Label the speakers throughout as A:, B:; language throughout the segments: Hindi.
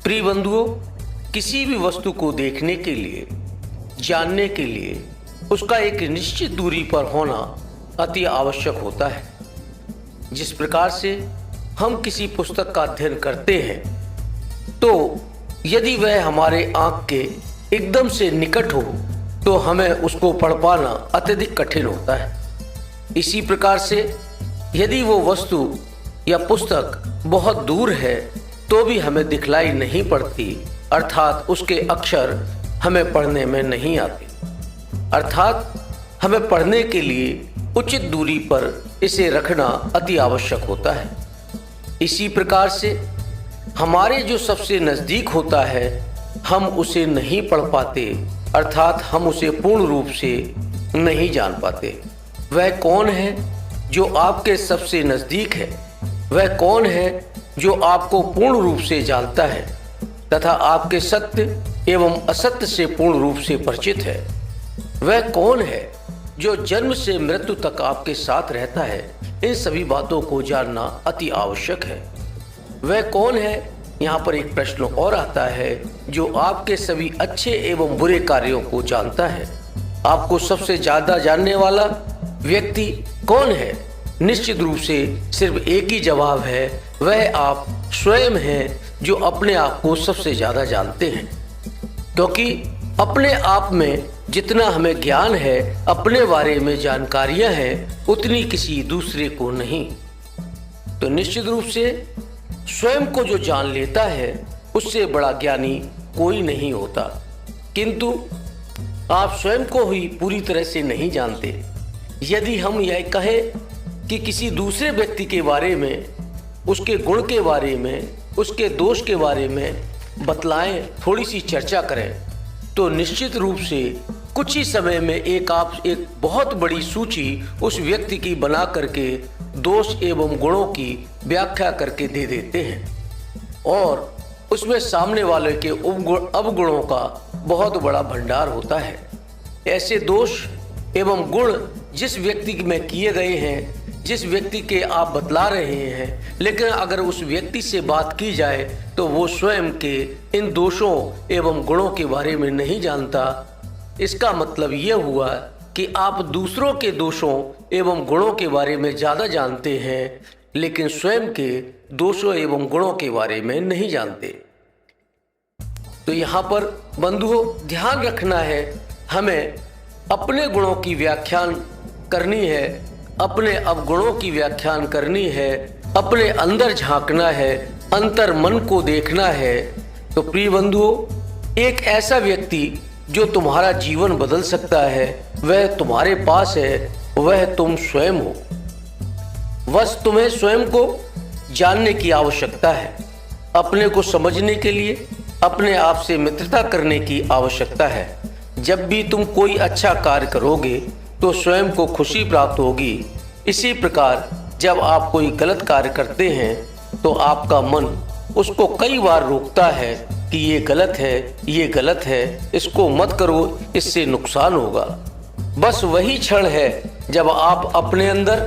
A: प्रिय बंधुओं, किसी भी वस्तु को देखने के लिए, जानने के लिए उसका एक निश्चित दूरी पर होना अति आवश्यक होता है। जिस प्रकार से हम किसी पुस्तक का अध्ययन करते हैं, तो यदि वह हमारे आँख के एकदम से निकट हो तो हमें उसको पढ़ पाना अत्यधिक कठिन होता है। इसी प्रकार से यदि वो वस्तु या पुस्तक बहुत दूर है तो भी हमें दिखलाई नहीं पड़ती, अर्थात उसके अक्षर हमें पढ़ने में नहीं आते। अर्थात हमें पढ़ने के लिए उचित दूरी पर इसे रखना अति आवश्यक होता है। इसी प्रकार से हमारे जो सबसे नज़दीक होता है, हम उसे नहीं पढ़ पाते, अर्थात हम उसे पूर्ण रूप से नहीं जान पाते। वह कौन है जो आपके सबसे नज़दीक है? वह कौन है जो आपको पूर्ण रूप से जानता है तथा आपके सत्य एवं असत्य से पूर्ण रूप से परिचित है? वह कौन है जो जन्म से मृत्यु तक आपके साथ रहता है? इन सभी बातों को जानना अति आवश्यक है। वह कौन है? यहाँ पर एक प्रश्न और आता है, जो आपके सभी अच्छे एवं बुरे कार्यों को जानता है। आपको सबसे ज़्यादा जानने वाला व्यक्ति कौन है? निश्चित रूप से सिर्फ एक ही जवाब है, वह आप स्वयं हैं, जो अपने आप को सबसे ज़्यादा जानते हैं। क्योंकि अपने आप में जितना हमें ज्ञान है, अपने बारे में जानकारियां हैं, उतनी किसी दूसरे को नहीं। तो निश्चित रूप से स्वयं को जो जान लेता है, उससे बड़ा ज्ञानी कोई नहीं होता। किंतु आप स्वयं को ही पूरी तरह से नहीं जानते। यदि हम यह कहें कि किसी दूसरे व्यक्ति के बारे में, उसके गुण के बारे में, उसके दोष के बारे में बतलाएं, थोड़ी सी चर्चा करें, तो निश्चित रूप से कुछ ही समय में एक बहुत बड़ी सूची उस व्यक्ति की बना करके दोष एवं गुणों की व्याख्या करके दे देते हैं, और उसमें सामने वाले के अवगुणों का बहुत बड़ा भंडार होता है। ऐसे दोष एवं गुण जिस व्यक्ति में किए गए हैं, जिस व्यक्ति के आप बतला रहे हैं, लेकिन अगर उस व्यक्ति से बात की जाए तो वो स्वयं के इन दोषों एवं गुणों के बारे में नहीं जानता। इसका मतलब ये हुआ कि आप दूसरों के दोषों एवं गुणों के बारे में ज़्यादा जानते हैं, लेकिन स्वयं के दोषों एवं गुणों के बारे में नहीं जानते। तो यहाँ पर बंधुओं, ध्यान रखना है, हमें अपने गुणों की व्याख्यान करनी है, अपने अवगुणों की व्याख्यान करनी है, अपने अंदर झांकना है, अंतर मन को देखना है। तो प्रिय बंधुओं, एक ऐसा व्यक्ति जो तुम्हारा जीवन बदल सकता है, वह तुम्हारे पास है, वह तुम स्वयं हो। बस तुम्हें स्वयं को जानने की आवश्यकता है। अपने को समझने के लिए अपने आप से मित्रता करने की आवश्यकता है। जब भी तुम कोई अच्छा कार्य करोगे तो स्वयं को खुशी प्राप्त होगी। इसी प्रकार जब आप कोई गलत कार्य करते हैं तो आपका मन उसको कई बार रोकता है कि ये गलत है, ये गलत है, इसको मत करो, इससे नुकसान होगा। बस वही क्षण है जब आप अपने अंदर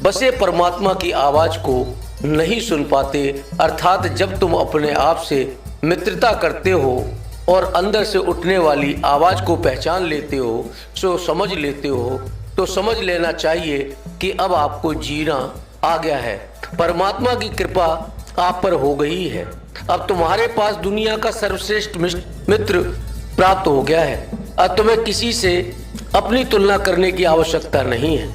A: बसे परमात्मा की आवाज़ को नहीं सुन पाते, अर्थात जब तुम अपने आप से मित्रता करते हो और अंदर से उठने वाली आवाज़ को पहचान लेते हो, सो समझ लेते हो, तो समझ लेना चाहिए कि अब आपको जीना आ गया है। परमात्मा की कृपा आप पर हो गई है। अब तुम्हारे पास दुनिया का सर्वश्रेष्ठ मित्र प्राप्त हो गया है। अब तुम्हें किसी से अपनी तुलना करने की आवश्यकता नहीं है।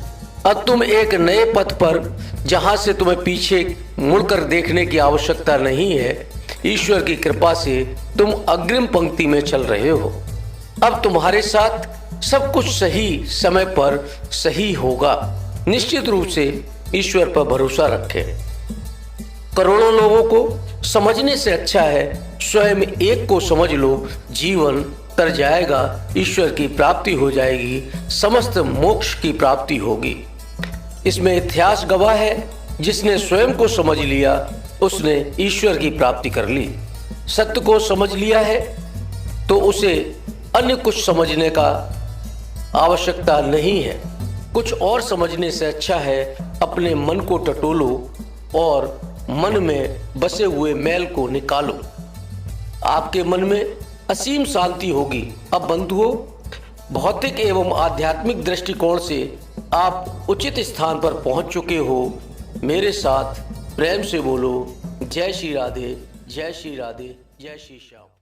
A: अब तुम एक नए पथ पर, जहां से तुम्हें पीछे मुड़कर देखने की आवश्यकता नहीं है, ईश्वर की कृपा से तुम अग्रिम पंक्ति में चल रहे हो। अब तुम्हारे साथ सब कुछ सही समय पर सही होगा। निश्चित रूप से ईश्वर पर भरोसा रखें। करोड़ों लोगों को समझने से अच्छा है स्वयं एक को समझ लो, जीवन तर जाएगा, ईश्वर की प्राप्ति हो जाएगी, समस्त मोक्ष की प्राप्ति होगी। इसमें इतिहास गवाह है, जिसने स्वयं को समझ लिया उसने ईश्वर की प्राप्ति कर ली। सत्य को समझ लिया है तो उसे अन्य कुछ समझने का आवश्यकता नहीं है। कुछ और समझने से अच्छा है अपने मन को टटोलो और मन में बसे हुए मैल को निकालो। आपके मन में असीम शांति होगी। अब बंधुओं, भौतिक एवं आध्यात्मिक दृष्टिकोण से आप उचित स्थान पर पहुंच चुके हो। मेरे साथ प्रेम से बोलो, जय श्री राधे, जय श्री राधे, जय श्री श्याम।